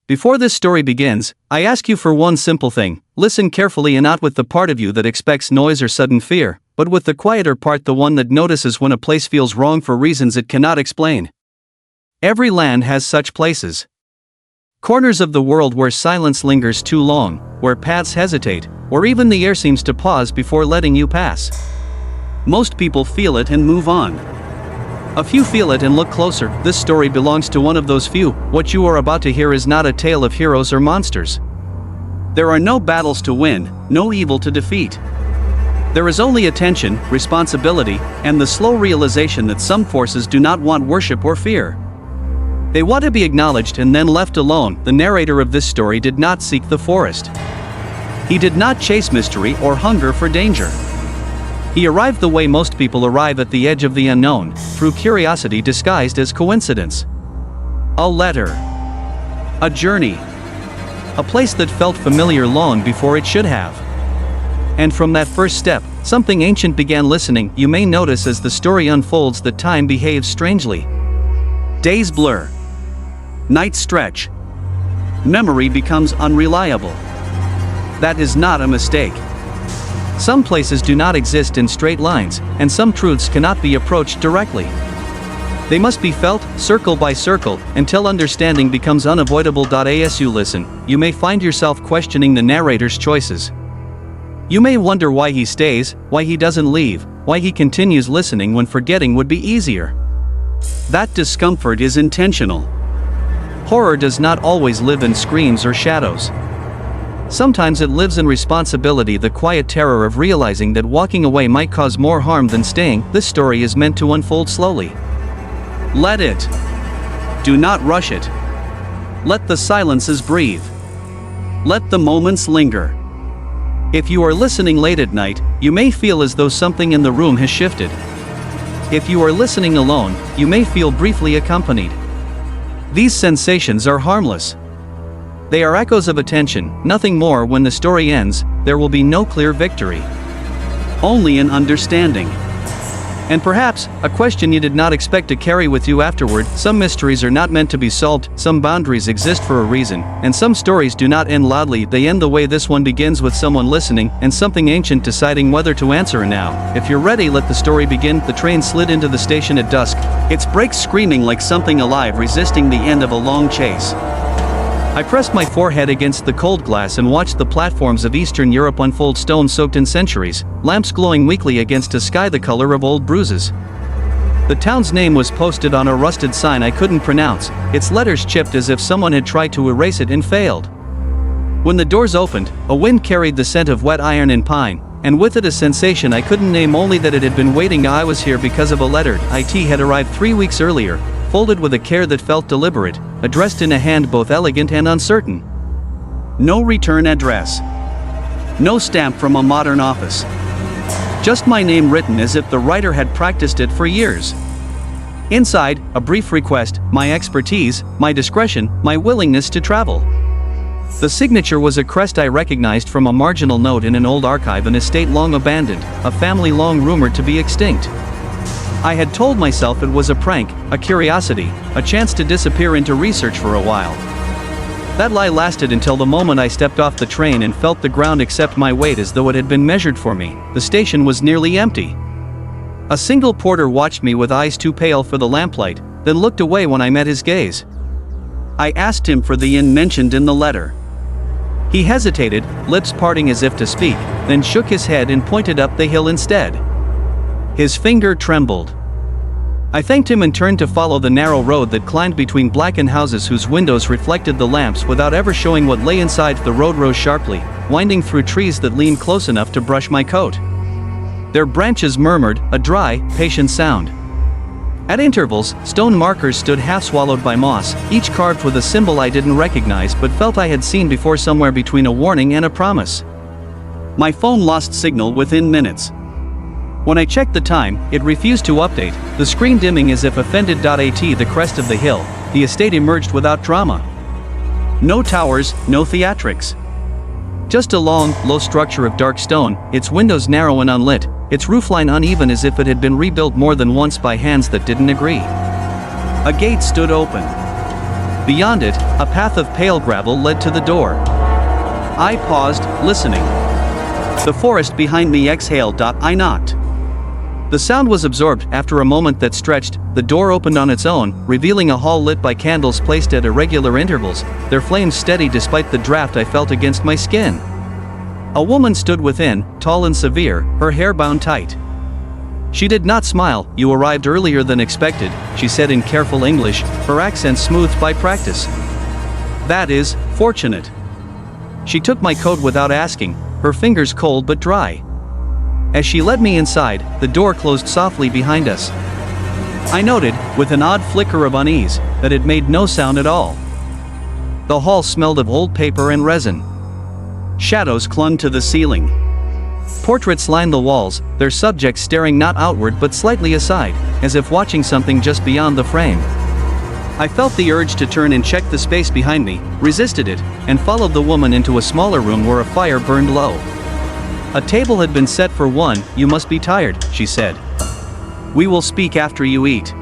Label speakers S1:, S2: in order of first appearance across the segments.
S1: Before this story begins, I ask you for one simple thing: listen carefully, and not with the part of you that expects noise or sudden fear, but with the quieter part, the one that notices when a place feels wrong for reasons it cannot explain. Every land has such places. Corners of the world where silence lingers too long, where paths hesitate, or even the air seems to pause before letting you pass. Most people feel it and move on. A few feel it and look closer. This story belongs to one of those few. What you are about to hear is not a tale of heroes or monsters. There are no battles to win, no evil to defeat. There is only attention, responsibility, and the slow realization that some forces do not want worship or fear. They want to be acknowledged and then left alone. The narrator of this story did not seek the forest. He did not chase mystery or hunger for danger. He arrived the way most people arrive, at the edge of the unknown, through curiosity disguised as coincidence. A letter. A journey. A place that felt familiar long before it should have. And from that first step, something ancient began. Listening, you may notice as the story unfolds that time behaves strangely. Days blur. Nights stretch. Memory becomes unreliable. That is not a mistake. Some places do not exist in straight lines, and some truths cannot be approached directly. They must be felt, circle by circle, until understanding becomes unavoidable. As you listen, you may find yourself questioning the narrator's choices. You may wonder why he stays, why he doesn't leave, why he continues listening when forgetting would be easier. That discomfort is intentional. Horror does not always live in screams or shadows. Sometimes it lives in responsibility, the quiet terror of realizing that walking away might cause more harm than staying. This story is meant to unfold slowly. Let it. Do not rush it. Let the silences breathe. Let the moments linger. If you are listening late at night, you may feel as though something in the room has shifted. If you are listening alone, you may feel briefly accompanied. These sensations are harmless. They are echoes of attention, nothing more. When the story ends, there will be no clear victory. Only an understanding. And perhaps, a question you did not expect to carry with you afterward. Some mysteries are not meant to be solved, some boundaries exist for a reason, and some stories do not end loudly, they end the way this one begins, with someone listening, and something ancient deciding whether to answer. And now, if you're ready, let the story begin. The train slid into the station at dusk, its brakes screaming like something alive resisting the end of a long chase. I pressed my forehead against the cold glass and watched the platforms of Eastern Europe unfold, stone soaked in centuries, lamps glowing weakly against a sky the color of old bruises. The town's name was posted on a rusted sign I couldn't pronounce, its letters chipped as if someone had tried to erase it and failed. When the doors opened, a wind carried the scent of wet iron and pine, and with it a sensation I couldn't name, only that it had been waiting. I was here because of a letter. It had arrived 3 weeks earlier, folded with a care that felt deliberate, addressed in a hand both elegant and uncertain. No return address. No stamp from a modern office. Just my name written as if the writer had practiced it for years. Inside, a brief request: my expertise, my discretion, my willingness to travel. The signature was a crest I recognized from a marginal note in an old archive, an estate long abandoned, a family long rumored to be extinct. I had told myself it was a prank, a curiosity, a chance to disappear into research for a while. That lie lasted until the moment I stepped off the train and felt the ground accept my weight as though it had been measured for me. The station was nearly empty. A single porter watched me with eyes too pale for the lamplight, then looked away when I met his gaze. I asked him for the inn mentioned in the letter. He hesitated, lips parting as if to speak, then shook his head and pointed up the hill instead. His finger trembled. I thanked him and turned to follow the narrow road that climbed between blackened houses whose windows reflected the lamps without ever showing what lay inside. The road rose sharply, winding through trees that leaned close enough to brush my coat. Their branches murmured, a dry, patient sound. At intervals, stone markers stood half swallowed by moss, each carved with a symbol I didn't recognize but felt I had seen before, somewhere between a warning and a promise. My phone lost signal within minutes. When I checked the time, it refused to update, the screen dimming as if offended. At the crest of the hill, the estate emerged without drama. No towers, no theatrics. Just a long, low structure of dark stone, its windows narrow and unlit, its roofline uneven as if it had been rebuilt more than once by hands that didn't agree. A gate stood open. Beyond it, a path of pale gravel led to the door. I paused, listening. The forest behind me exhaled. I knocked. The sound was absorbed. After a moment that stretched, the door opened on its own, revealing a hall lit by candles placed at irregular intervals, their flames steady despite the draft I felt against my skin. A woman stood within, tall and severe, her hair bound tight. She did not smile. "You arrived earlier than expected," she said in careful English, her accent smoothed by practice. "That is fortunate." She took my coat without asking, her fingers cold but dry. As she led me inside, the door closed softly behind us. I noted, with an odd flicker of unease, that it made no sound at all. The hall smelled of old paper and resin. Shadows clung to the ceiling. Portraits lined the walls, their subjects staring not outward but slightly aside, as if watching something just beyond the frame. I felt the urge to turn and check the space behind me, resisted it, and followed the woman into a smaller room where a fire burned low. A table had been set for one. "You must be tired," she said. "We will speak after you eat."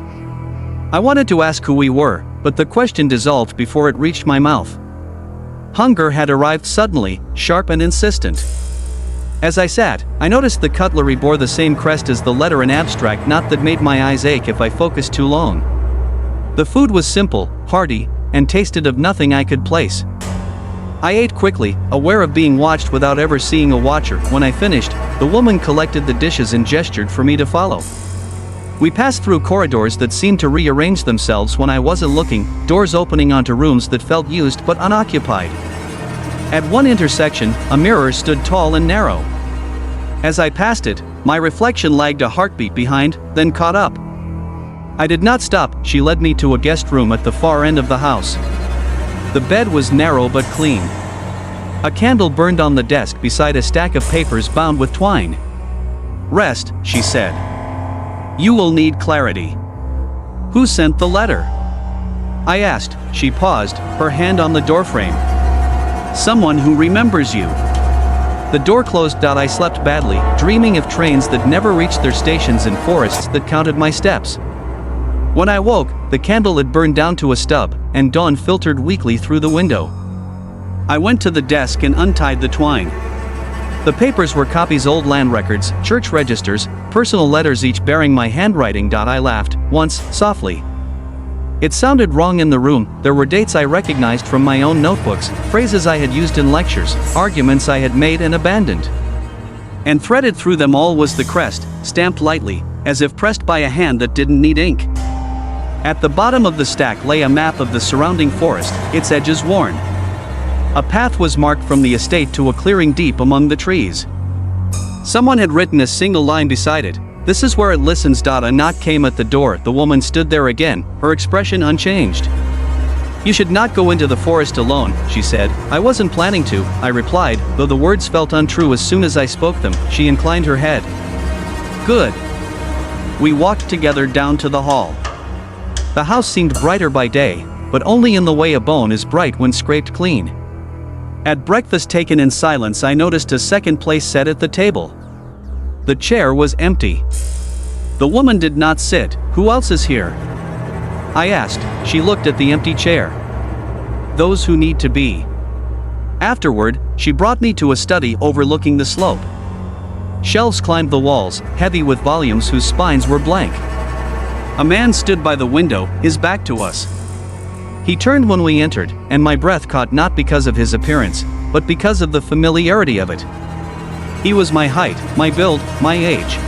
S1: I wanted to ask who we were, but the question dissolved before it reached my mouth. Hunger had arrived suddenly, sharp and insistent. As I sat, I noticed the cutlery bore the same crest as the letter in abstract, not that made my eyes ache if I focused too long. The food was simple, hearty, and tasted of nothing I could place. I ate quickly, aware of being watched without ever seeing a watcher. When I finished, the woman collected the dishes and gestured for me to follow. We passed through corridors that seemed to rearrange themselves when I wasn't looking, doors opening onto rooms that felt used but unoccupied. At one intersection, a mirror stood tall and narrow. As I passed it, my reflection lagged a heartbeat behind, then caught up. I did not stop. She led me to a guest room at the far end of the house. The bed was narrow but clean. A candle burned on the desk beside a stack of papers bound with twine. "Rest," she said. "You will need clarity." "Who sent the letter?" I asked. She paused, her hand on the doorframe. "Someone who remembers you." The door closed. I slept badly, dreaming of trains that never reached their stations and forests that counted my steps. When I woke, the candle had burned down to a stub, and dawn filtered weakly through the window. I went to the desk and untied the twine. The papers were copies, old land records, church registers, personal letters, each bearing my handwriting. I laughed, once, softly. It sounded wrong in the room. There were dates I recognized from my own notebooks, phrases I had used in lectures, arguments I had made and abandoned. And threaded through them all was the crest, stamped lightly, as if pressed by a hand that didn't need ink. At the bottom of the stack lay a map of the surrounding forest, its edges worn. A path was marked from the estate to a clearing deep among the trees. Someone had written a single line beside it. "This is where it listens." A knock came at the door. The woman stood there again, her expression unchanged. "You should not go into the forest alone," she said. "I wasn't planning to," I replied, though the words felt untrue as soon as I spoke them. She inclined her head. "Good." We walked together down to the hall. The house seemed brighter by day, but only in the way a bone is bright when scraped clean. At breakfast taken in silence, I noticed a second place set at the table. The chair was empty. The woman did not sit. "Who else is here?" I asked. She looked at the empty chair. "Those who need to be." Afterward, she brought me to a study overlooking the slope. Shelves climbed the walls, heavy with volumes whose spines were blank. A man stood by the window, his back to us. He turned when we entered, and my breath caught, not because of his appearance, but because of the familiarity of it. He was my height, my build, my age.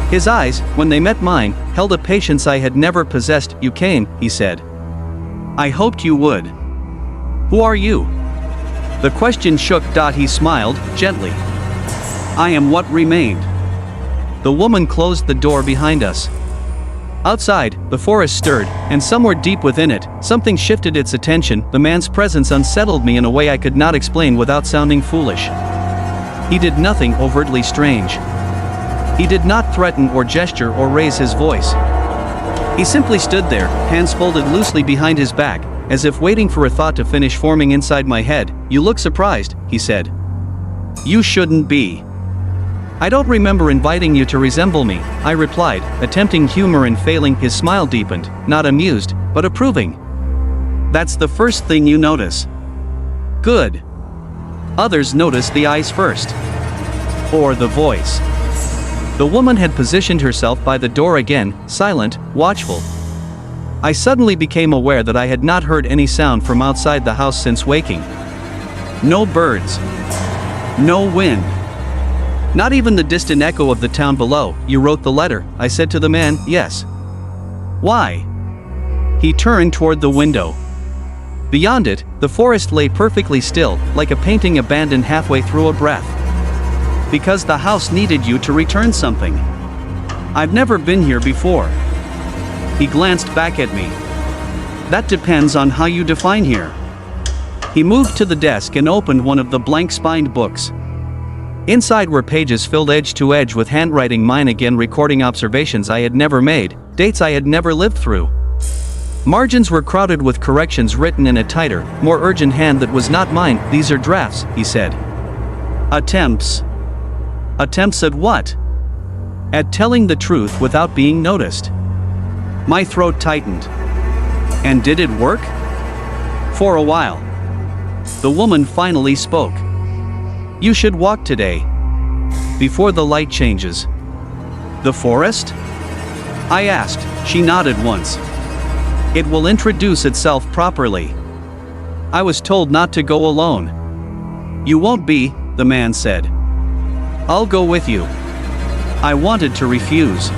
S1: His eyes, when they met mine, held a patience I had never possessed. "You came," he said. "I hoped you would." "Who are you?" The question shook. He smiled, gently. "I am what remained." The woman closed the door behind us. Outside, the forest stirred, and somewhere deep within it, something shifted its attention. The man's presence unsettled me in a way I could not explain without sounding foolish. He did nothing overtly strange. He did not threaten or gesture or raise his voice. He simply stood there, hands folded loosely behind his back, as if waiting for a thought to finish forming inside my head. "You look surprised," he said. "You shouldn't be." "I don't remember inviting you to resemble me," I replied, attempting humor and failing. His smile deepened, not amused, but approving. That's the first thing you notice. Good. Others notice the eyes first. Or the voice. The woman had positioned herself by the door again, silent, watchful. I suddenly became aware that I had not heard any sound from outside the house since waking. No birds. No wind. Not even the distant echo of the town below. You wrote the letter, I said to the man. Yes. Why? He turned toward the window. Beyond it, the forest lay perfectly still, like a painting abandoned halfway through a breath. Because the house needed you to return something. I've never been here before. He glanced back at me. That depends on how you define here. He moved to the desk and opened one of the blank-spined books. Inside were pages filled edge to edge with handwriting, mine again, recording observations I had never made, dates I had never lived through. Margins were crowded with corrections written in a tighter, more urgent hand that was not mine. These are drafts, he said. Attempts. Attempts at what? At telling the truth without being noticed. My throat tightened. And did it work? For a while. The woman finally spoke. You should walk today. Before the light changes. The forest? I asked. She nodded once. It will introduce itself properly. I was told not to go alone. You won't be, the man said. I'll go with you. I wanted to refuse.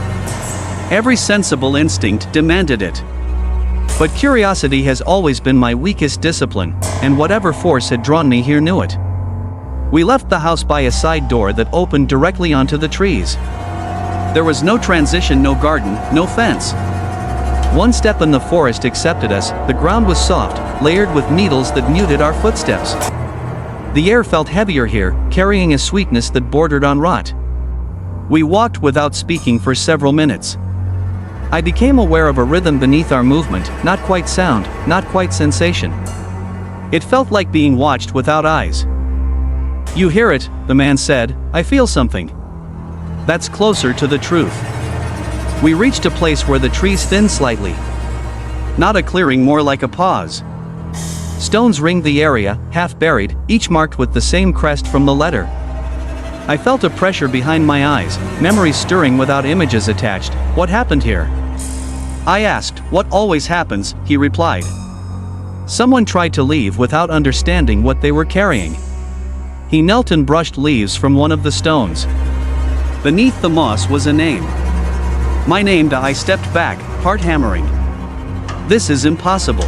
S1: Every sensible instinct demanded it. But curiosity has always been my weakest discipline, and whatever force had drawn me here knew it. We left the house by a side door that opened directly onto the trees. There was no transition, no garden, no fence. One step in the forest accepted us. The ground was soft, layered with needles that muted our footsteps. The air felt heavier here, carrying a sweetness that bordered on rot. We walked without speaking for several minutes. I became aware of a rhythm beneath our movement, not quite sound, not quite sensation. It felt like being watched without eyes. You hear it, the man said. I feel something. That's closer to the truth. We reached a place where the trees thinned slightly. Not a clearing, more like a pause. Stones ringed the area, half buried, each marked with the same crest from the letter. I felt a pressure behind my eyes, memories stirring without images attached. What happened here? I asked. What always happens, he replied. Someone tried to leave without understanding what they were carrying. He knelt and brushed leaves from one of the stones. Beneath the moss was a name. My name. I stepped back, heart hammering. This is impossible.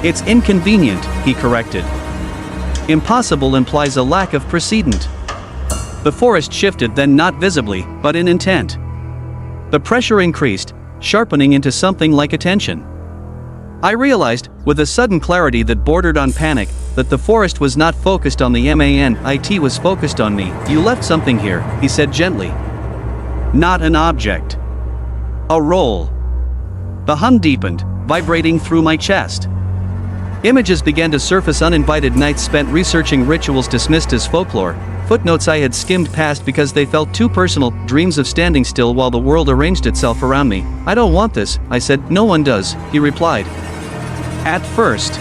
S1: It's inconvenient, he corrected. Impossible implies a lack of precedent. The forest shifted, then not visibly, but in intent. The pressure increased, sharpening into something like a tension. I realized, with a sudden clarity that bordered on panic, that the forest was not focused on the man, it was focused on me. You left something here, he said gently. Not an object. A role. The hum deepened, vibrating through my chest. Images began to surface, uninvited nights spent researching rituals dismissed as folklore, footnotes I had skimmed past because they felt too personal, dreams of standing still while the world arranged itself around me. I don't want this, I said. No one does, he replied. At first.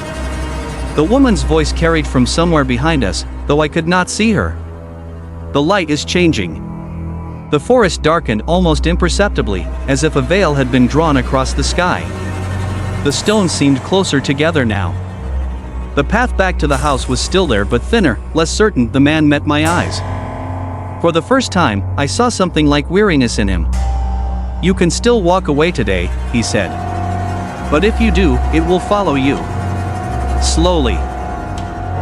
S1: The woman's voice carried from somewhere behind us, though I could not see her. The light is changing. The forest darkened almost imperceptibly, as if a veil had been drawn across the sky. The stones seemed closer together now. The path back to the house was still there, but thinner, less certain. The man met my eyes. For the first time, I saw something like weariness in him. You can still walk away today, he said. But if you do, it will follow you. Slowly.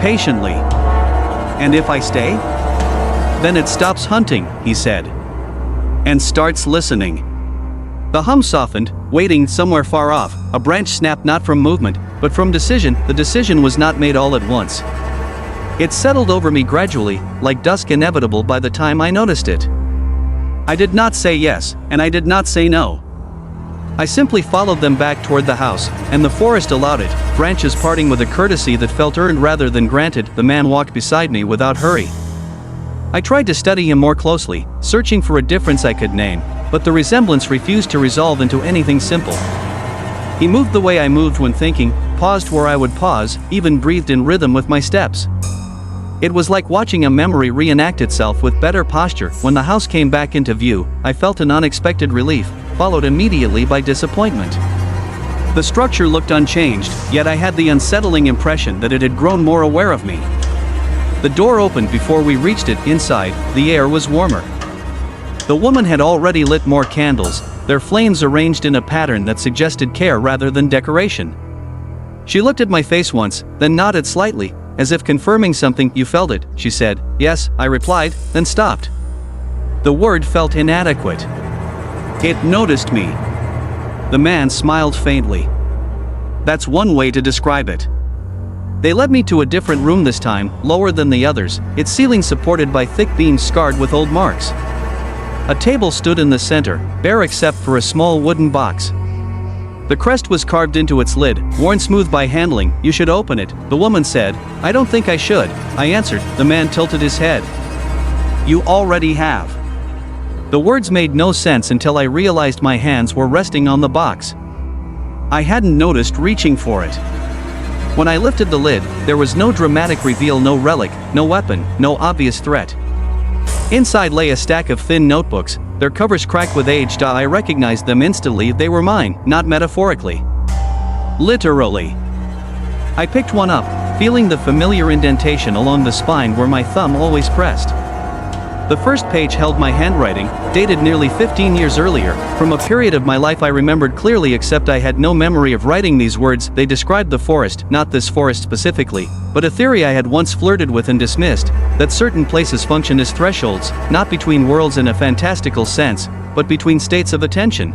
S1: Patiently. And if I stay? Then it stops hunting, he said. And starts listening. The hum softened, waiting somewhere far off. A branch snapped, not from movement, but from decision. The decision was not made all at once. It settled over me gradually, like dusk inevitable by the time I noticed it. I did not say yes, and I did not say no. I simply followed them back toward the house, and the forest allowed it, branches parting with a courtesy that felt earned rather than granted. The man walked beside me without hurry. I tried to study him more closely, searching for a difference I could name, but the resemblance refused to resolve into anything simple. He moved the way I moved when thinking, paused where I would pause, even breathed in rhythm with my steps. It was like watching a memory reenact itself with better posture. When the house came back into view, I felt an unexpected relief, followed immediately by disappointment. The structure looked unchanged, yet I had the unsettling impression that it had grown more aware of me. The door opened before we reached it. Inside, the air was warmer. The woman had already lit more candles, their flames arranged in a pattern that suggested care rather than decoration. She looked at my face once, then nodded slightly, as if confirming something. "You felt it," she said. "Yes," I replied, then stopped. The word felt inadequate. "It noticed me." The man smiled faintly. "That's one way to describe it." They led me to a different room this time, lower than the others, its ceiling supported by thick beams scarred with old marks. A table stood in the center, bare except for a small wooden box. The crest was carved into its lid, worn smooth by handling. "You should open it," the woman said. "I don't think I should," I answered. The man tilted his head. "You already have." The words made no sense until I realized my hands were resting on the box. I hadn't noticed reaching for it. When I lifted the lid, there was no dramatic reveal, no relic, no weapon, no obvious threat. Inside lay a stack of thin notebooks, their covers cracked with age. I recognized them instantly. They were mine, not metaphorically. Literally. I picked one up, feeling the familiar indentation along the spine where my thumb always pressed. The first page held my handwriting, dated nearly 15 years earlier, from a period of my life I remembered clearly, except I had no memory of writing these words. They described the forest, not this forest specifically, but a theory I had once flirted with and dismissed, that certain places function as thresholds, not between worlds in a fantastical sense, but between states of attention.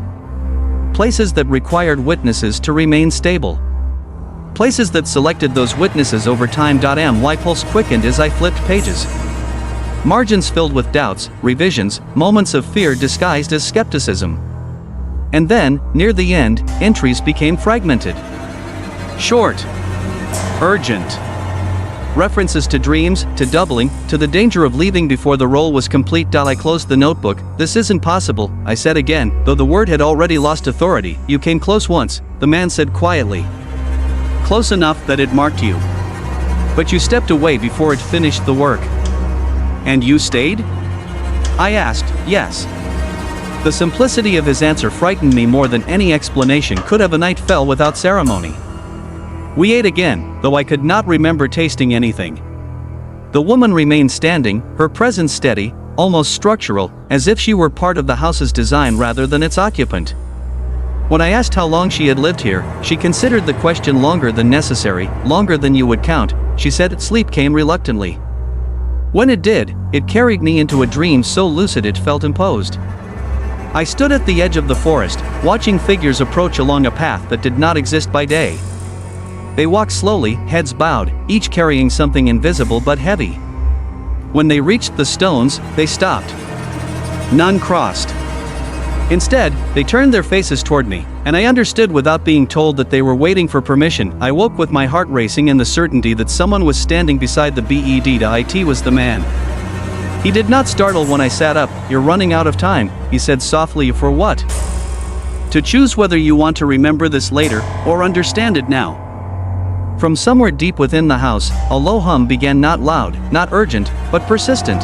S1: Places that required witnesses to remain stable. Places that selected those witnesses over time. My pulse quickened as I flipped pages. Margins filled with doubts, revisions, moments of fear disguised as skepticism. And then, near the end, entries became fragmented. Short. Urgent. References to dreams, to doubling, to the danger of leaving before the role was complete. I closed the notebook. "This isn't possible," I said again, though the word had already lost authority. "You came close once," the man said quietly. "Close enough that it marked you. But you stepped away before it finished the work." "And you stayed?" I asked. "Yes." The simplicity of his answer frightened me more than any explanation could have. A night fell without ceremony. We ate again, though I could not remember tasting anything. The woman remained standing, her presence steady, almost structural, as if she were part of the house's design rather than its occupant. When I asked how long she had lived here, she considered the question. "Longer than necessary, longer than you would count," she said. Sleep came reluctantly. When it did, it carried me into a dream so lucid it felt imposed. I stood at the edge of the forest, watching figures approach along a path that did not exist by day. They walked slowly, heads bowed, each carrying something invisible but heavy. When they reached the stones, they stopped. None crossed. Instead, they turned their faces toward me, and I understood without being told that they were waiting for permission. I woke with my heart racing and the certainty that someone was standing beside the bed. It was the man. He did not startle when I sat up. "You're running out of time," he said softly. "For what?" "To choose whether you want to remember this later, or understand it now." From somewhere deep within the house, a low hum began, not loud, not urgent, but persistent.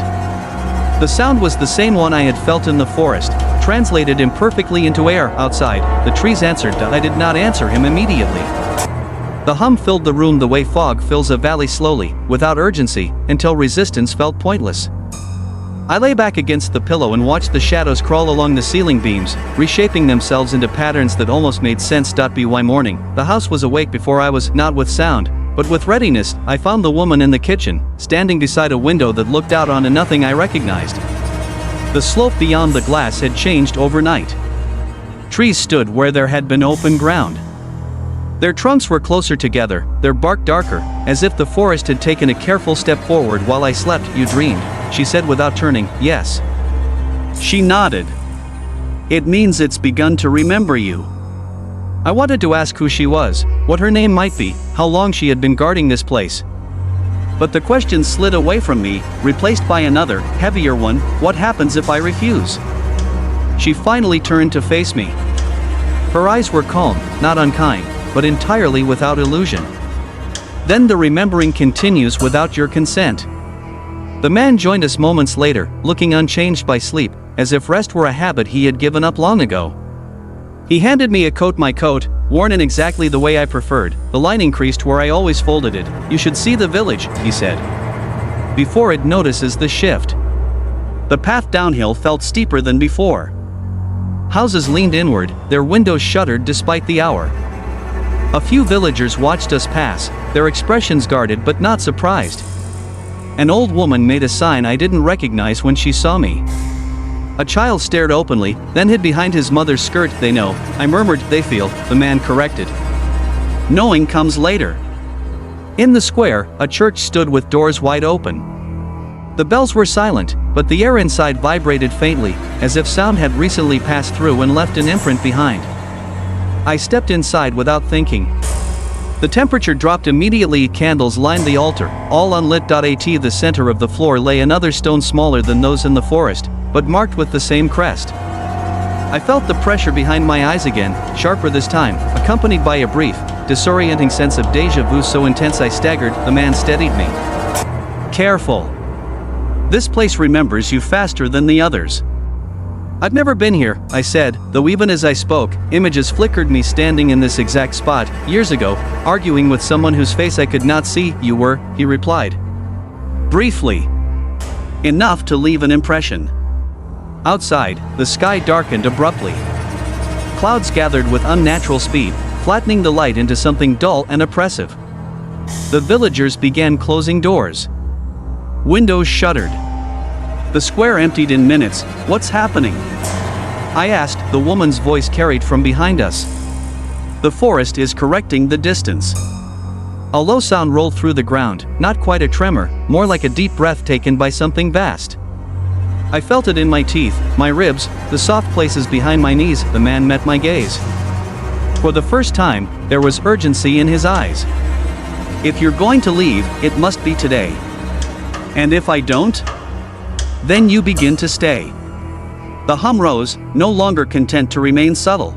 S1: The sound was the same one I had felt in the forest, translated imperfectly into air outside. The trees answered. I did not answer him immediately. The hum filled the room the way fog fills a valley, slowly, without urgency, until resistance felt pointless. I lay back against the pillow and watched the shadows crawl along the ceiling beams, reshaping themselves into patterns that almost made sense. By morning, the house was awake before I was, not with sound, but with readiness. I found the woman in the kitchen, standing beside a window that looked out onto nothing I recognized. The slope beyond the glass had changed overnight. Trees stood where there had been open ground. Their trunks were closer together, their bark darker, as if the forest had taken a careful step forward while I slept. "You dreamed," she said without turning. "Yes." She nodded. "It means it's begun to remember you." I wanted to ask who she was, what her name might be, how long she had been guarding this place. But the question slid away from me, replaced by another, heavier one. What happens if I refuse? She finally turned to face me. Her eyes were calm, not unkind. but entirely without illusion. Then the remembering continues without your consent. The man joined us moments later, looking unchanged by sleep, as if rest were a habit he had given up long ago. He handed me my coat, worn in exactly the way I preferred, the lining creased where I always folded it. "You should see the village," he said, before it notices the shift. The path downhill felt steeper than before. Houses leaned inward, their windows shuttered despite the hour. A few villagers watched us pass, their expressions guarded but not surprised. An old woman made a sign I didn't recognize when she saw me. A child stared openly, then hid behind his mother's skirt. "They know," I murmured. "They feel," the man corrected. "Knowing comes later." In the square, a church stood with doors wide open. The bells were silent, but the air inside vibrated faintly, as if sound had recently passed through and left an imprint behind. I stepped inside without thinking. The temperature dropped immediately. Candles lined the altar, all unlit. At the center of the floor lay another stone smaller than those in the forest, but marked with the same crest. I felt the pressure behind my eyes again, sharper this time, accompanied by a brief, disorienting sense of déjà vu so intense I staggered. The man steadied me. "Careful. This place remembers you faster than the others." "I've never been here," I said, though even as I spoke, images flickered me standing in this exact spot, years ago, arguing with someone whose face I could not see. "You were," he replied. Briefly. Enough to leave an impression. Outside, the sky darkened abruptly. Clouds gathered with unnatural speed, flattening the light into something dull and oppressive. The villagers began closing doors. Windows shuttered. The square emptied in minutes. "What's happening?" I asked, the woman's voice carried from behind us. "The forest is correcting the distance." A low sound rolled through the ground, not quite a tremor, more like a deep breath taken by something vast. I felt it in my teeth, my ribs, the soft places behind my knees. The man met my gaze. For the first time, there was urgency in his eyes. "If you're going to leave, it must be today. And if I don't? Then you begin to stay." The hum rose, no longer content to remain subtle.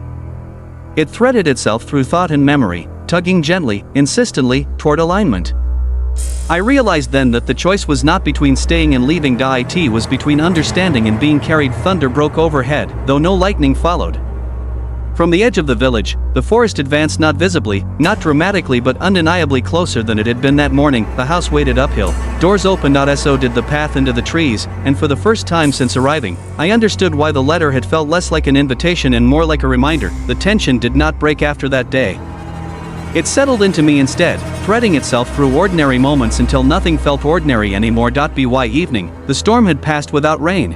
S1: It threaded itself through thought and memory, tugging gently, insistently, toward alignment. I realized then that the choice was not between staying and leaving. It was between understanding and being carried. Thunder broke overhead, though no lightning followed. From the edge of the village, the forest advanced, not visibly, not dramatically, but undeniably closer than it had been that morning. The house waded uphill, doors opened, so did the path into the trees, and for the first time since arriving, I understood why the letter had felt less like an invitation and more like a reminder. The tension did not break after that day. It settled into me instead, threading itself through ordinary moments until nothing felt ordinary anymore. By evening, the storm had passed without rain.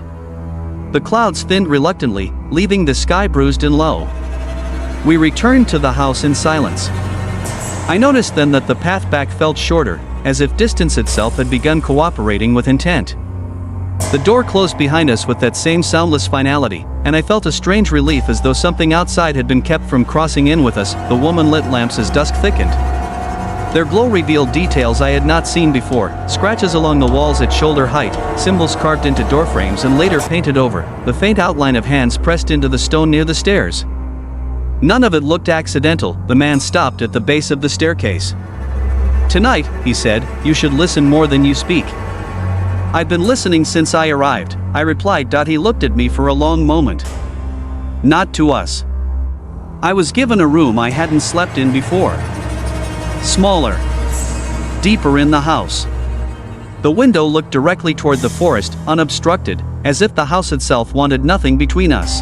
S1: The clouds thinned reluctantly, leaving the sky bruised and low. We returned to the house in silence. I noticed then that the path back felt shorter, as if distance itself had begun cooperating with intent. The door closed behind us with that same soundless finality, and I felt a strange relief, as though something outside had been kept from crossing in with us. The woman lit lamps as dusk thickened. Their glow revealed details I had not seen before, scratches along the walls at shoulder height, symbols carved into doorframes and later painted over, the faint outline of hands pressed into the stone near the stairs. None of it looked accidental. The man stopped at the base of the staircase. "Tonight," he said, "you should listen more than you speak." "I've been listening since I arrived," I replied. He looked at me for a long moment. "Not to us. I was given a room I hadn't slept in before. Smaller. Deeper in the house." The window looked directly toward the forest, unobstructed, as if the house itself wanted nothing between us.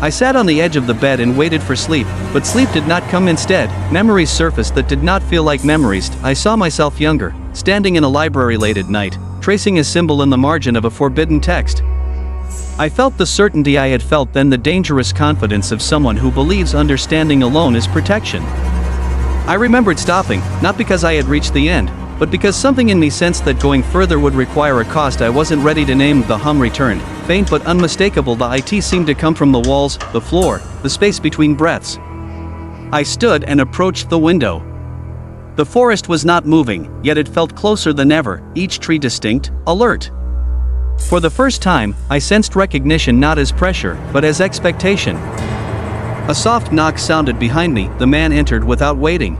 S1: I sat on the edge of the bed and waited for sleep, but sleep did not come. Instead, memories surfaced that did not feel like memories. I saw myself younger, standing in a library late at night, tracing a symbol in the margin of a forbidden text. I felt the certainty I had felt then, the dangerous confidence of someone who believes understanding alone is protection. I remembered stopping, not because I had reached the end, but because something in me sensed that going further would require a cost I wasn't ready to name. The hum returned, faint but unmistakable. The it seemed to come from the walls, the floor, the space between breaths. I stood and approached the window. The forest was not moving, yet it felt closer than ever, each tree distinct, alert. For the first time, I sensed recognition not as pressure, but as expectation. A soft knock sounded behind me. The man entered without waiting.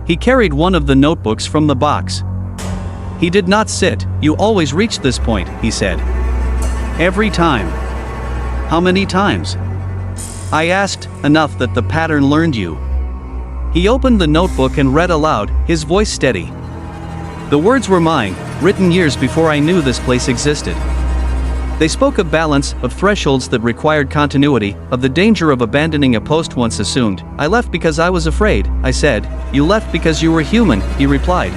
S1: He carried one of the notebooks from the box. He did not sit. "You always reach this point," he said. "Every time." "How many times?" I asked. "Enough that the pattern learned you." He opened the notebook and read aloud, his voice steady. The words were mine, written years before I knew this place existed. They spoke of balance, of thresholds that required continuity, of the danger of abandoning a post once assumed. "I left because I was afraid," I said. "You left because you were human," he replied.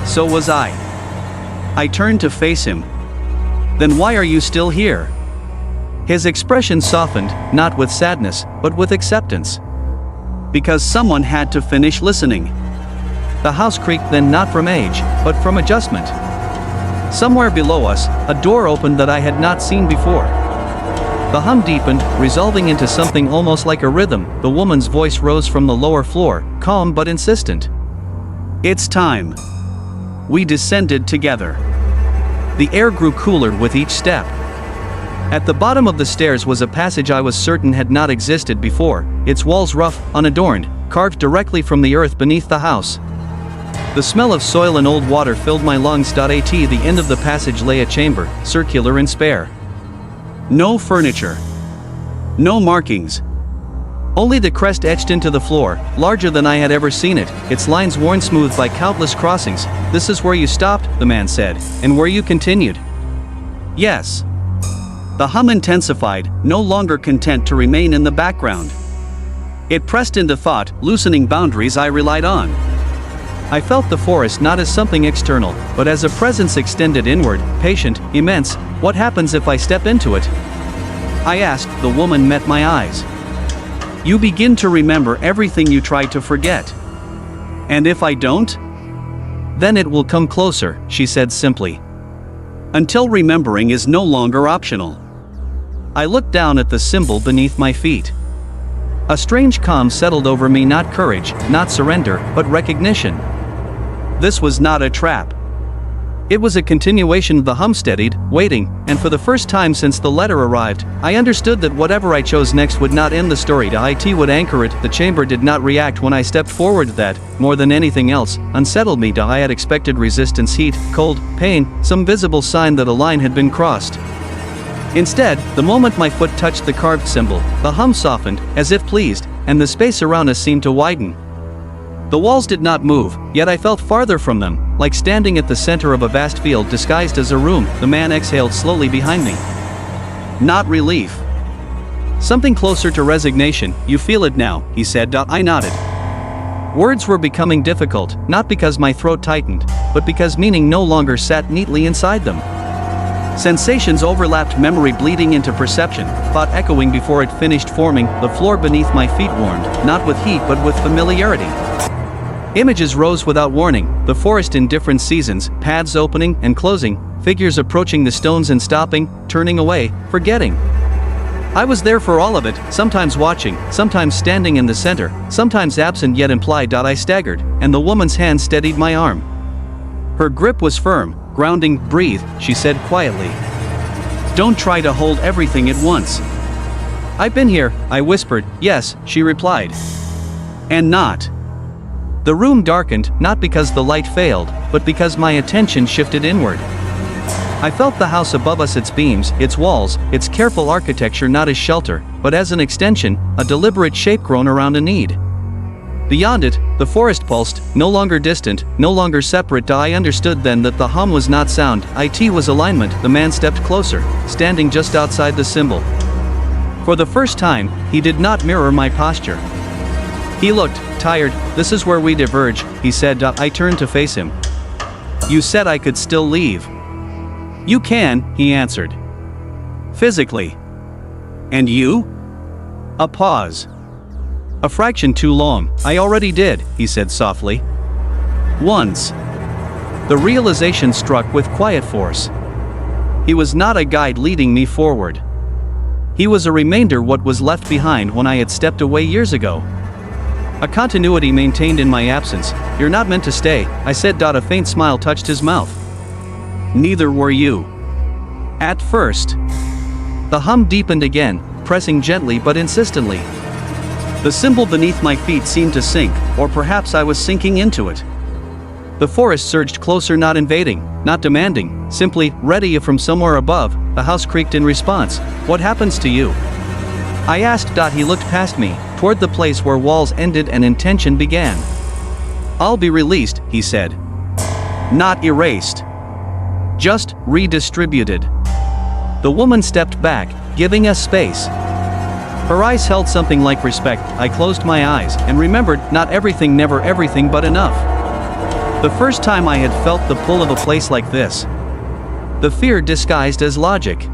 S1: "So was I." I turned to face him. "Then why are you still here?" His expression softened, not with sadness, but with acceptance. "Because someone had to finish listening." The house creaked, then not from age, but from adjustment. Somewhere below us, a door opened that I had not seen before. The hum deepened, resolving into something almost like a rhythm. The woman's voice rose from the lower floor, calm but insistent. "It's time." We descended together. The air grew cooler with each step. At the bottom of the stairs was a passage I was certain had not existed before, its walls rough, unadorned, carved directly from the earth beneath the house. The smell of soil and old water filled my lungs. At the end of the passage lay a chamber, circular and spare. No furniture. No markings. Only the crest etched into the floor, larger than I had ever seen it, its lines worn smooth by countless crossings. "This is where you stopped," the man said, "and where you continued." "Yes." The hum intensified, no longer content to remain in the background. It pressed into thought, loosening boundaries I relied on. I felt the forest not as something external, but as a presence extended inward, patient, immense. "What happens if I step into it?" I asked. The woman met my eyes. "You begin to remember everything you tried to forget." "And if I don't?" "Then it will come closer," she said simply. "Until remembering is no longer optional." I looked down at the symbol beneath my feet. A strange calm settled over me, not courage, not surrender, but recognition. This was not a trap. It was a continuation. The hum steadied, waiting, and for the first time since the letter arrived, I understood that whatever I chose next would not end the story. It would anchor it. The chamber did not react when I stepped forward. That, more than anything else, unsettled me. I had expected resistance, heat, cold, pain, some visible sign that a line had been crossed. Instead, the moment my foot touched the carved symbol, the hum softened, as if pleased, and the space around us seemed to widen. The walls did not move, yet I felt farther from them, like standing at the center of a vast field disguised as a room. The man exhaled slowly behind me. Not relief. Something closer to resignation. "You feel it now," he said. I nodded. Words were becoming difficult, not because my throat tightened, but because meaning no longer sat neatly inside them. Sensations overlapped, memory bleeding into perception, thought echoing before it finished forming. The floor beneath my feet warmed, not with heat but with familiarity. Images rose without warning, the forest in different seasons, paths opening and closing, figures approaching the stones and stopping, turning away, forgetting. I was there for all of it, sometimes watching, sometimes standing in the center, sometimes absent yet implied. I staggered, and the woman's hand steadied my arm. Her grip was firm, grounding. "Breathe," she said quietly. "Don't try to hold everything at once." "I've been here," I whispered. "Yes," she replied. "And not." The room darkened, not because the light failed, but because my attention shifted inward. I felt the house above us, its beams, its walls, its careful architecture, not as shelter, but as an extension, a deliberate shape grown around a need. Beyond it, the forest pulsed, no longer distant, no longer separate. I understood then that the hum was not sound, it was alignment. The man stepped closer, standing just outside the symbol. For the first time, he did not mirror my posture. He looked tired. "This is where we diverge," he said. I turned to face him. "You said I could still leave." "You can," he answered. "Physically." "And you?" A pause. "A fraction too long." "I already did," he said softly. "Once." The realization struck with quiet force. He was not a guide leading me forward. He was a remainder, what was left behind when I had stepped away years ago. A continuity maintained in my absence. "You're not meant to stay," I said. A faint smile touched his mouth. "Neither were you." "At first." The hum deepened again, pressing gently but insistently. The symbol beneath my feet seemed to sink, or perhaps I was sinking into it. The forest surged closer, not invading, not demanding, simply ready. From somewhere above, the house creaked in response. "What happens to you?" I asked. He looked past me, toward the place where walls ended and intention began. "I'll be released," he said. "Not erased. Just redistributed." The woman stepped back, giving us space. Her eyes held something like respect. I closed my eyes and remembered, not everything, never everything, but enough. The first time I had felt the pull of a place like this. The fear disguised as logic.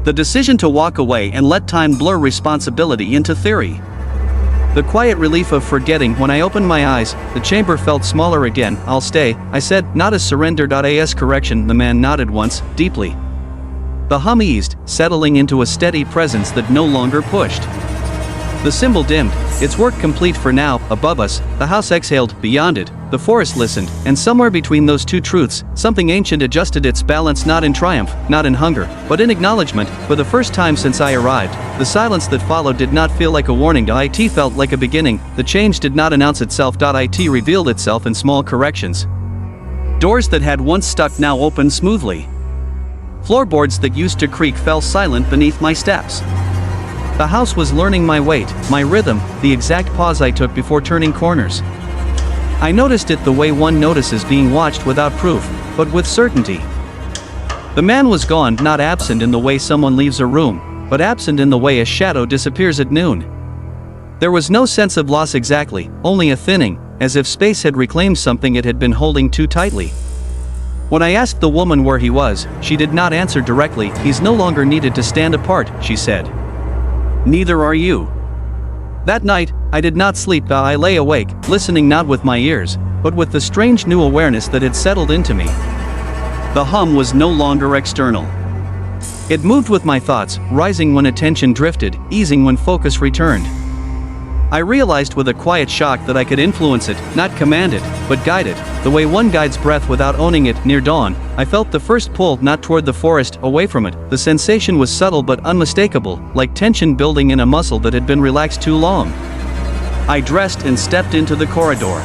S1: The decision to walk away and let time blur responsibility into theory. The quiet relief of forgetting. When I opened my eyes, the chamber felt smaller again. "I'll stay," I said, not as surrender. As correction. The man nodded once, deeply. The hum eased, settling into a steady presence that no longer pushed. The symbol dimmed, its work complete for now. Above us, the house exhaled. Beyond it, the forest listened, and somewhere between those two truths, something ancient adjusted its balance, not in triumph, not in hunger, but in acknowledgement. For the first time since I arrived, the silence that followed did not feel like a warning. It felt like a beginning. The change did not announce itself. It revealed itself in small corrections. Doors that had once stuck now opened smoothly. Floorboards that used to creak fell silent beneath my steps. The house was learning my weight, my rhythm, the exact pause I took before turning corners. I noticed it the way one notices being watched without proof, but with certainty. The man was gone, not absent in the way someone leaves a room, but absent in the way a shadow disappears at noon. There was no sense of loss exactly, only a thinning, as if space had reclaimed something it had been holding too tightly. When I asked the woman where he was, she did not answer directly. "He's no longer needed to stand apart," she said. "Neither are you." That night, I did not sleep. I lay awake, listening not with my ears, but with the strange new awareness that had settled into me. The hum was no longer external. It moved with my thoughts, rising when attention drifted, easing when focus returned. I realized with a quiet shock that I could influence it, not command it, but guide it, the way one guides breath without owning it. Near dawn, I felt the first pull, not toward the forest, away from it. The sensation was subtle but unmistakable, like tension building in a muscle that had been relaxed too long. I dressed and stepped into the corridor.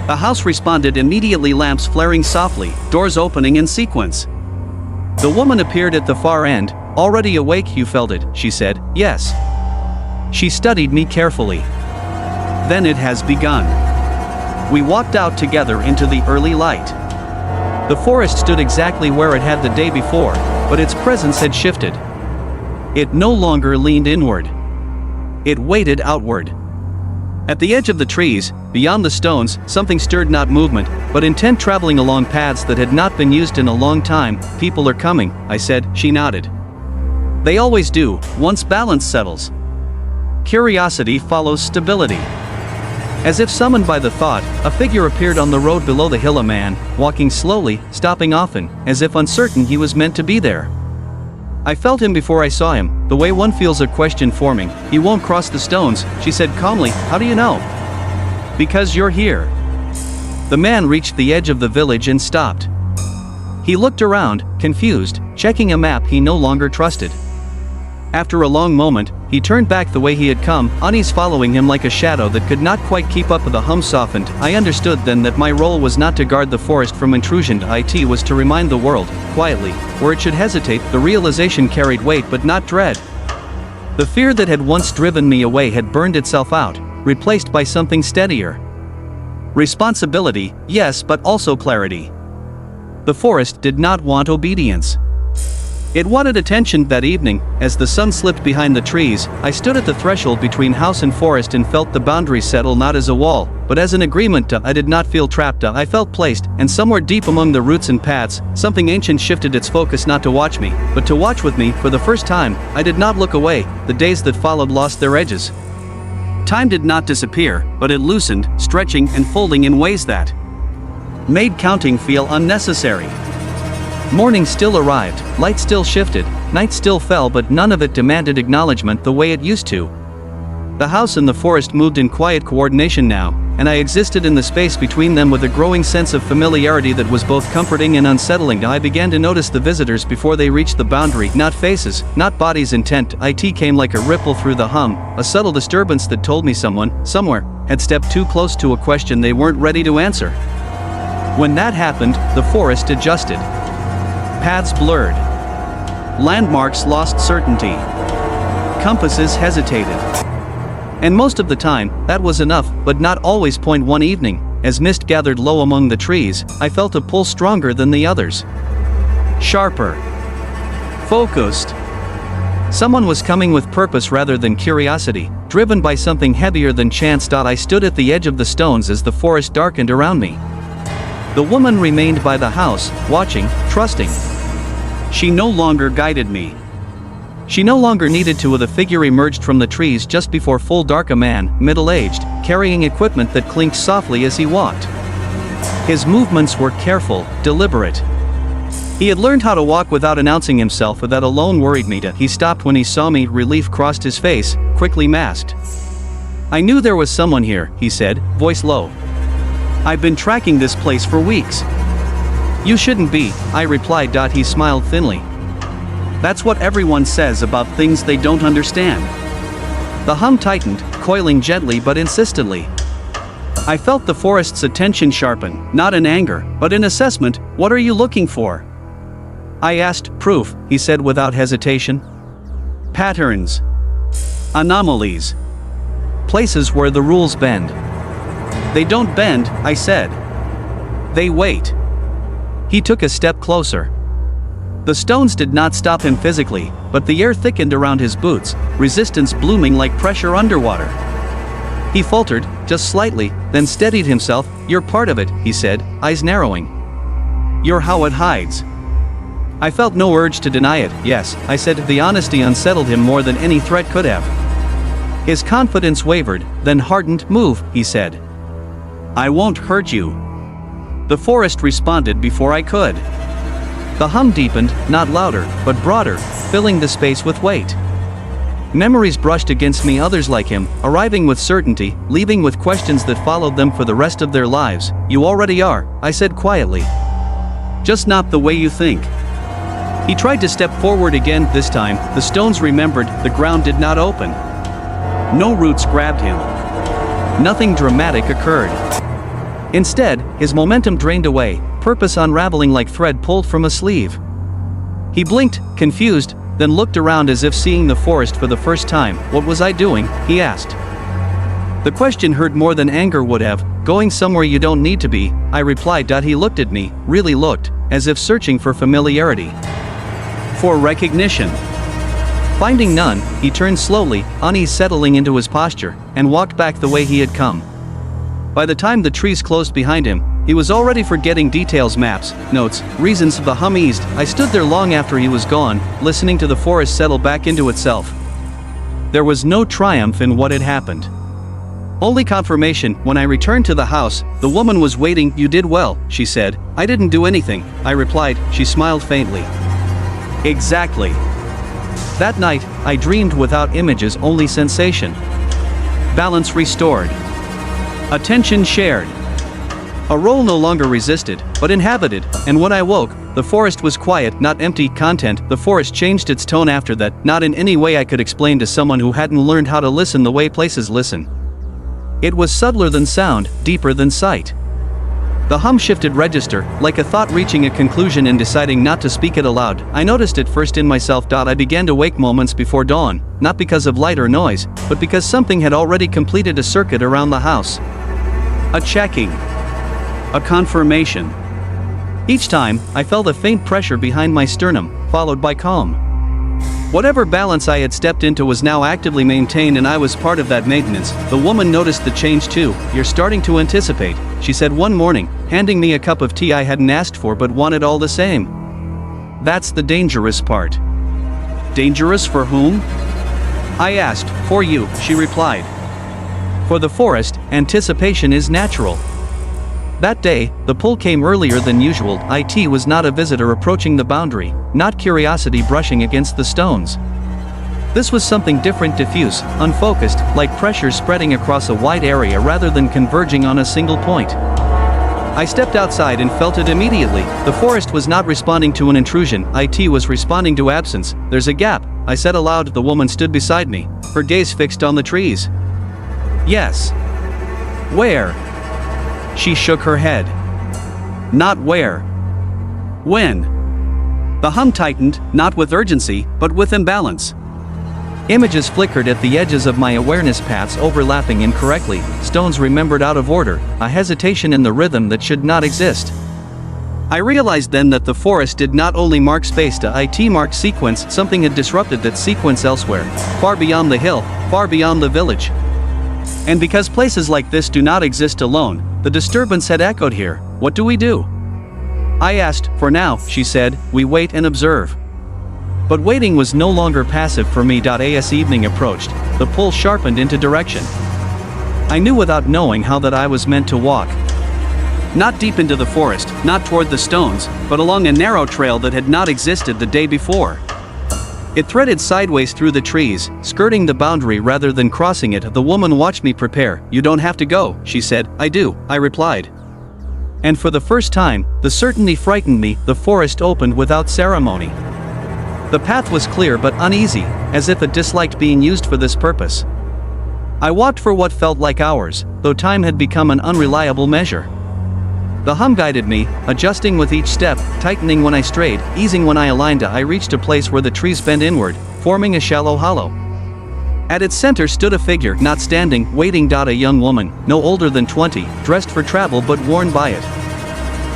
S1: The house responded immediately, lamps flaring softly, doors opening in sequence. The woman appeared at the far end. "Already awake, you felt it," she said. "Yes." She studied me carefully. "Then it has begun." We walked out together into the early light. The forest stood exactly where it had the day before, but its presence had shifted. It no longer leaned inward. It waited outward. At the edge of the trees, beyond the stones, something stirred, not movement, but intent, traveling along paths that had not been used in a long time. "People are coming," I said. She nodded. "They always do, once balance settles. Curiosity follows stability." As if summoned by the thought, a figure appeared on the road below the hill, a man, walking slowly, stopping often, as if uncertain he was meant to be there. I felt him before I saw him, the way one feels a question forming. "He won't cross the stones," she said calmly. "How do you know?" "Because you're here." The man reached the edge of the village and stopped. He looked around, confused, checking a map he no longer trusted. After a long moment, he turned back the way he had come, unease following him like a shadow that could not quite keep up. The hum softened. I understood then that my role was not to guard the forest from intrusion. It was to remind the world, quietly, where it should hesitate. The realization carried weight but not dread. The fear that had once driven me away had burned itself out, replaced by something steadier. Responsibility, yes, but also clarity. The forest did not want obedience. It wanted attention. That evening, as the sun slipped behind the trees, I stood at the threshold between house and forest and felt the boundaries settle, not as a wall, but as an agreement. I did not feel trapped. I felt placed, and somewhere deep among the roots and paths, something ancient shifted its focus, not to watch me, but to watch with me. For the first time, I did not look away. The days that followed lost their edges. Time did not disappear, but it loosened, stretching and folding in ways that made counting feel unnecessary. Morning still arrived, light still shifted, night still fell, but none of it demanded acknowledgement the way it used to. The house and the forest moved in quiet coordination now, and I existed in the space between them with a growing sense of familiarity that was both comforting and unsettling. I began to notice the visitors before they reached the boundary, not faces, not bodies. Intent. It came like a ripple through the hum, a subtle disturbance that told me someone, somewhere, had stepped too close to a question they weren't ready to answer. When that happened, the forest adjusted. Paths blurred. Landmarks lost certainty. Compasses hesitated. And most of the time, that was enough, but not always. One evening, as mist gathered low among the trees, I felt a pull stronger than the others. Sharper. Focused. Someone was coming with purpose rather than curiosity, driven by something heavier than chance. I stood at the edge of the stones as the forest darkened around me. The woman remained by the house, watching, trusting. She no longer guided me. She no longer needed to. The figure emerged from the trees just before full dark, a man, middle-aged, carrying equipment that clinked softly as he walked. His movements were careful, deliberate. He had learned how to walk without announcing himself. That alone worried me. He stopped when he saw me. Relief crossed his face, quickly masked. I knew there was someone here, he said, voice low. I've been tracking this place for weeks. You shouldn't be, I replied. He smiled thinly. That's what everyone says about things they don't understand. The hum tightened, coiling gently but insistently. I felt the forest's attention sharpen, not in anger, but in assessment. What are you looking for? I asked. Proof, he said without hesitation. Patterns. Anomalies. Places where the rules bend. They don't bend, I said. They wait. He took a step closer. The stones did not stop him physically, but the air thickened around his boots, resistance blooming like pressure underwater. He faltered, just slightly, then steadied himself. You're part of it, he said, eyes narrowing. You're how it hides. I felt no urge to deny it. Yes, I said. The honesty unsettled him more than any threat could have. His confidence wavered, then hardened. Move, he said. I won't hurt you. The forest responded before I could. The hum deepened, not louder, but broader, filling the space with weight. Memories brushed against me, others like him, arriving with certainty, leaving with questions that followed them for the rest of their lives. You already are, I said quietly. Just not the way you think. He tried to step forward again. This time, the stones remembered. The ground did not open. No roots grabbed him. Nothing dramatic occurred. Instead, his momentum drained away, purpose unraveling like thread pulled from a sleeve. He blinked, confused, then looked around as if seeing the forest for the first time. What was I doing? He asked. The question hurt more than anger would have. Going somewhere you don't need to be, I replied. He looked at me, really looked, as if searching for familiarity. For recognition. Finding none, he turned slowly, unease settling into his posture, and walked back the way he had come. By the time the trees closed behind him, he was already forgetting details, maps, notes, reasons. The hum eased. I stood there long after he was gone, listening to the forest settle back into itself. There was no triumph in what had happened. Only confirmation. When I returned to the house, the woman was waiting. You did well, she said. I didn't do anything, I replied. She smiled faintly. Exactly. That night, I dreamed without images, only sensation. Balance restored. Attention shared. A role no longer resisted, but inhabited, and when I woke, the forest was quiet, not empty. Content. The forest changed its tone after that, not in any way I could explain to someone who hadn't learned how to listen the way places listen. It was subtler than sound, deeper than sight. The hum shifted register, like a thought reaching a conclusion and deciding not to speak it aloud. I noticed it first in myself. I began to wake moments before dawn, not because of light or noise, but because something had already completed a circuit around the house. A checking. A confirmation. Each time, I felt a faint pressure behind my sternum, followed by calm. Whatever balance I had stepped into was now actively maintained, and I was part of that maintenance. The woman noticed the change too. You're starting to anticipate, she said one morning, handing me a cup of tea I hadn't asked for but wanted all the same. That's the dangerous part. Dangerous for whom? I asked. For you, she replied. For the forest, anticipation is natural. That day, the pull came earlier than usual. It was not a visitor approaching the boundary, not curiosity brushing against the stones. This was something different, diffuse, unfocused, like pressure spreading across a wide area rather than converging on a single point. I stepped outside and felt it immediately. The forest was not responding to an intrusion, it was responding to absence. There's a gap, I said aloud. The woman stood beside me, her gaze fixed on the trees. Yes. Where? She shook her head. Not where. When? The hum tightened, not with urgency, but with imbalance. Images flickered at the edges of my awareness, paths overlapping incorrectly, stones remembered out of order, a hesitation in the rhythm that should not exist. I realized then that the forest did not only mark space to it mark sequence. Something had disrupted that sequence elsewhere, far beyond the hill, far beyond the village. And because places like this do not exist alone, the disturbance had echoed here. What do we do? I asked. For now, she said, we wait and observe. But waiting was no longer passive for me. As evening approached, the pull sharpened into direction. I knew without knowing how that I was meant to walk. Not deep into the forest, not toward the stones, but along a narrow trail that had not existed the day before. It threaded sideways through the trees, skirting the boundary rather than crossing it. The woman watched me prepare. You don't have to go, she said. I do, I replied. And for the first time, the certainty frightened me. The forest opened without ceremony. The path was clear but uneasy, as if it disliked being used for this purpose. I walked for what felt like hours, though time had become an unreliable measure. The hum guided me, adjusting with each step, tightening when I strayed, easing when I aligned. I reached a place where the trees bent inward, forming a shallow hollow. At its center stood a figure, not standing, waiting. A young woman, no older than 20, dressed for travel but worn by it.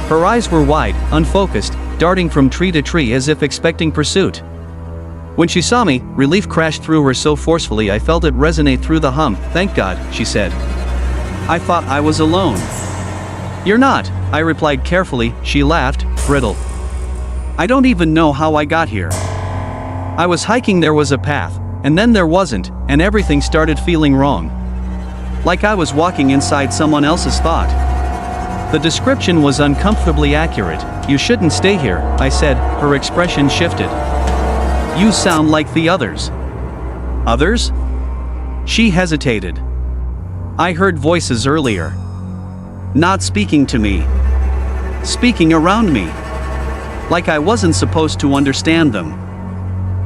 S1: Her eyes were wide, unfocused, darting from tree to tree as if expecting pursuit. When she saw me, relief crashed through her so forcefully I felt it resonate through the hum. Thank God, she said. I thought I was alone. You're not, I replied carefully. She laughed, brittle. I don't even know how I got here. I was hiking, there was a path, and then there wasn't, and everything started feeling wrong. Like I was walking inside someone else's thought. The description was uncomfortably accurate. You shouldn't stay here, I said. Her expression shifted. You sound like the others. Others? She hesitated. I heard voices earlier. Not speaking to me. Speaking around me. Like I wasn't supposed to understand them.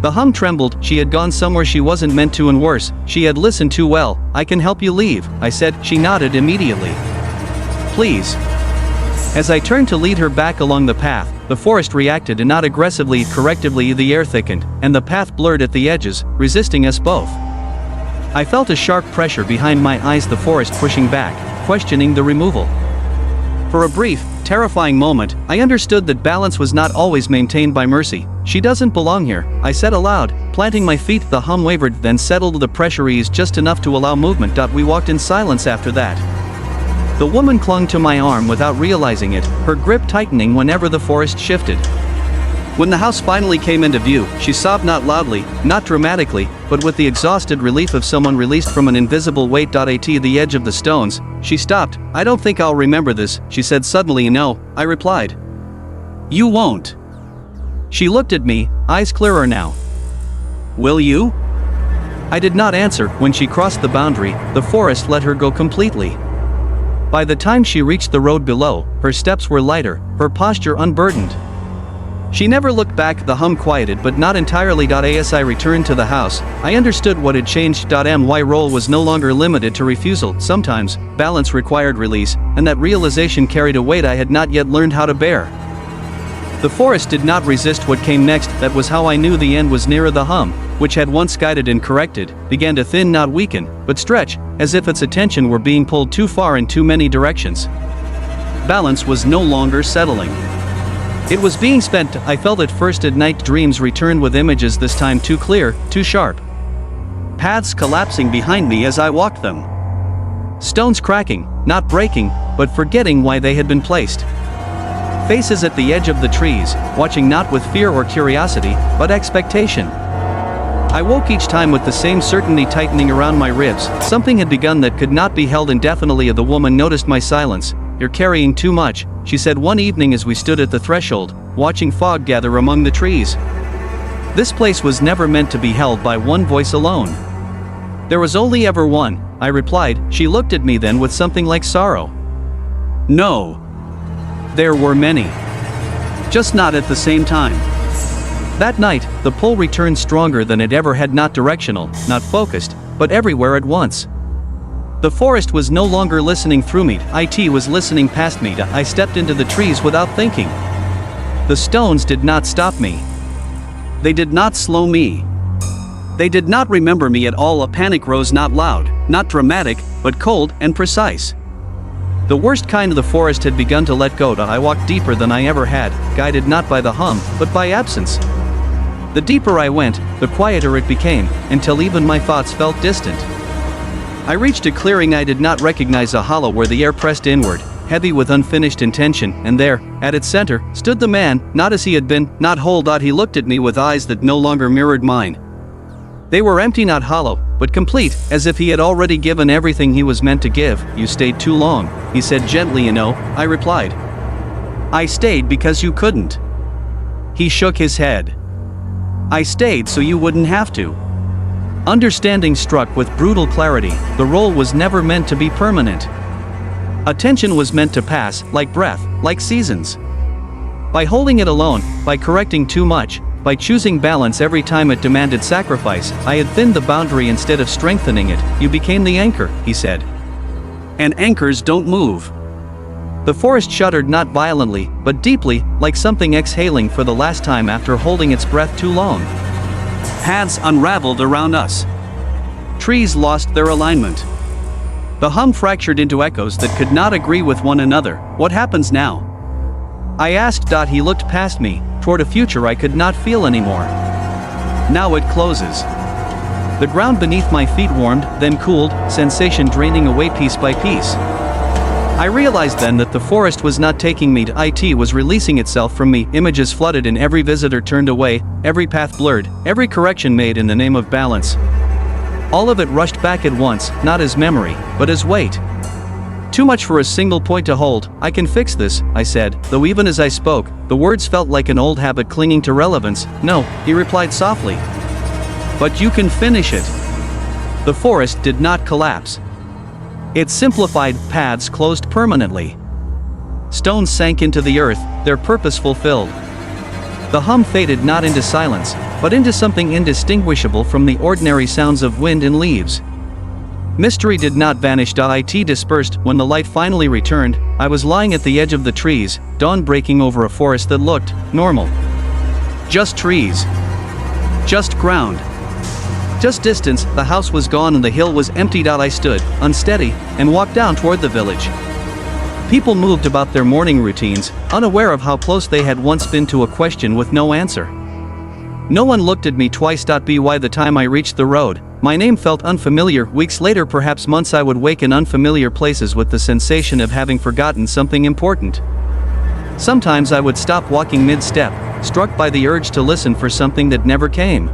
S1: The hum trembled. She had gone somewhere she wasn't meant to, and worse, she had listened too well. I can help you leave, I said. She nodded immediately. Please. As I turned to lead her back along the path, the forest reacted, and not aggressively, correctively. The air thickened, and the path blurred at the edges, resisting us both. I felt a sharp pressure behind my eyes, the forest pushing back, questioning the removal. For a brief, terrifying moment, I understood that balance was not always maintained by mercy. She doesn't belong here, I said aloud, planting my feet. The hum wavered, then settled. The pressure eased just enough to allow movement. We walked in silence after that. The woman clung to my arm without realizing it, her grip tightening whenever the forest shifted. When the house finally came into view, she sobbed, not loudly, not dramatically, but with the exhausted relief of someone released from an invisible weight. At the edge of the stones, she stopped. I don't think I'll remember this, she said suddenly. No, I replied. You won't. She looked at me, eyes clearer now. Will you? I did not answer. When she crossed the boundary, the forest let her go completely. By the time she reached the road below, her steps were lighter, her posture unburdened. She never looked back. The hum quieted, but not entirely. As I returned to the house, I understood what had changed. My role was no longer limited to refusal. Sometimes, balance required release, and that realization carried a weight I had not yet learned how to bear. The forest did not resist what came next. That was how I knew the end was nearer. The hum, which had once guided and corrected, began to thin, not weaken, but stretch, as if its attention were being pulled too far in too many directions. Balance was no longer settling. It was being spent. I felt it first at night. Dreams returned with images, this time too clear, too sharp. Paths collapsing behind me as I walked them. Stones cracking, not breaking, but forgetting why they had been placed. Faces at the edge of the trees, watching not with fear or curiosity, but expectation. I woke each time with the same certainty tightening around my ribs. Something had begun that could not be held indefinitely. The woman noticed my silence. You're carrying too much, she said one evening as we stood at the threshold, watching fog gather among the trees. This place was never meant to be held by one voice alone. There was only ever one, I replied. She looked at me then with something like sorrow. No. There were many. Just not at the same time. That night, the pull returned stronger than it ever had, not directional, not focused, but everywhere at once. The forest was no longer listening through me, it was listening past me. I stepped into the trees without thinking. The stones did not stop me. They did not slow me. They did not remember me at all. A panic rose, not loud, not dramatic, but cold and precise. The worst kind of the forest had begun to let go. I walked deeper than I ever had, guided not by the hum, but by absence. The deeper I went, the quieter it became, until even my thoughts felt distant. I reached a clearing I did not recognize, a hollow where the air pressed inward, heavy with unfinished intention, and there, at its center, stood the man, not as he had been, not whole. He looked at me with eyes that no longer mirrored mine. They were empty, not hollow, but complete, as if he had already given everything he was meant to give. You stayed too long, he said gently. I replied. I stayed because you couldn't. He shook his head. I stayed so you wouldn't have to. Understanding struck with brutal clarity. The role was never meant to be permanent. Attention was meant to pass, like breath, like seasons. By holding it alone, by correcting too much, by choosing balance every time it demanded sacrifice, I had thinned the boundary instead of strengthening it. You became the anchor, he said. And anchors don't move. The forest shuddered, not violently, but deeply, like something exhaling for the last time after holding its breath too long. Paths unraveled around us. Trees lost their alignment. The hum fractured into echoes that could not agree with one another. What happens now? I asked. He looked past me, toward a future I could not feel anymore. Now it closes. The ground beneath my feet warmed, then cooled, sensation draining away piece by piece. I realized then that the forest was not taking me to it, was releasing itself from me. Images flooded in, every visitor turned away, every path blurred, every correction made in the name of balance. All of it rushed back at once, not as memory, but as weight. Too much for a single point to hold. I can fix this, I said, though even as I spoke, the words felt like an old habit clinging to relevance. No, he replied softly. But you can finish it. The forest did not collapse. It simplified, paths closed permanently. Stones sank into the earth, their purpose fulfilled. The hum faded not into silence, but into something indistinguishable from the ordinary sounds of wind and leaves. Mystery did not vanish. It dispersed. When the light finally returned, I was lying at the edge of the trees, dawn breaking over a forest that looked normal. Just trees. Just ground. Just distance. The house was gone and the hill was emptied. I stood, unsteady, and walked down toward the village. People moved about their morning routines, unaware of how close they had once been to a question with no answer. No one looked at me twice. By the time I reached the road, my name felt unfamiliar. Weeks later, perhaps months, I would wake in unfamiliar places with the sensation of having forgotten something important. Sometimes I would stop walking mid-step, struck by the urge to listen for something that never came.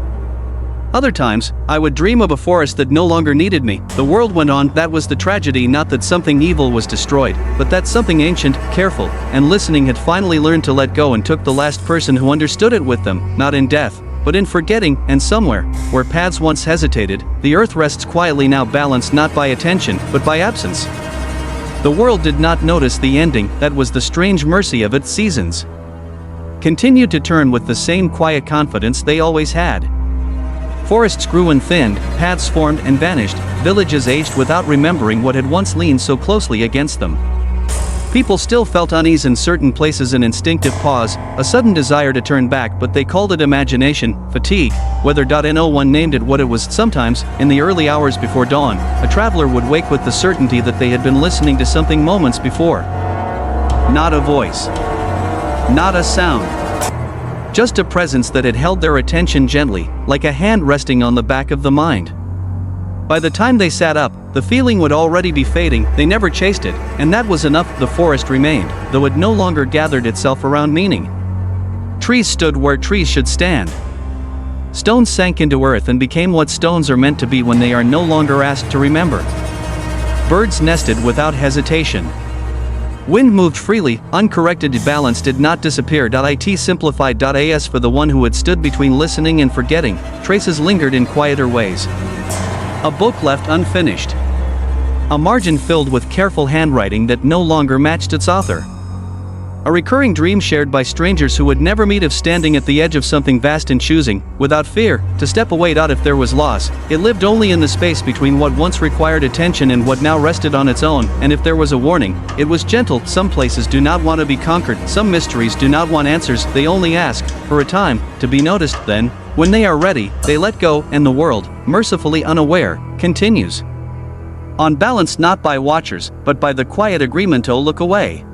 S1: Other times, I would dream of a forest that no longer needed me. The world went on. That was the tragedy, not that something evil was destroyed, but that something ancient, careful, and listening had finally learned to let go and took the last person who understood it with them, not in death, but in forgetting. And somewhere, where paths once hesitated, the earth rests quietly now, balanced not by attention, but by absence. The world did not notice the ending. That was the strange mercy of its seasons. Continued to turn with the same quiet confidence they always had. Forests grew and thinned, paths formed and vanished, villages aged without remembering what had once leaned so closely against them. People still felt unease in certain places, an instinctive pause, a sudden desire to turn back, but they called it imagination, fatigue, whether. No one named it what it was. Sometimes, in the early hours before dawn, a traveler would wake with the certainty that they had been listening to something moments before. Not a voice. Not a sound. Just a presence that had held their attention gently, like a hand resting on the back of the mind. By the time they sat up, the feeling would already be fading. They never chased it, and that was enough. The forest remained, though it no longer gathered itself around meaning. Trees stood where trees should stand. Stones sank into earth and became what stones are meant to be when they are no longer asked to remember. Birds nested without hesitation. Wind moved freely, uncorrected. Balance did not disappear. It simplified. As for the one who had stood between listening and forgetting, traces lingered in quieter ways. A book left unfinished. A margin filled with careful handwriting that no longer matched its author. A recurring dream shared by strangers who would never meet, of standing at the edge of something vast and choosing, without fear, to step away. If there was loss, it lived only in the space between what once required attention and what now rested on its own, and if there was a warning, it was gentle. Some places do not want to be conquered, some mysteries do not want answers, they only ask, for a time, to be noticed. Then, when they are ready, they let go, and the world, mercifully unaware, continues. On balance, not by watchers, but by the quiet agreement to look away.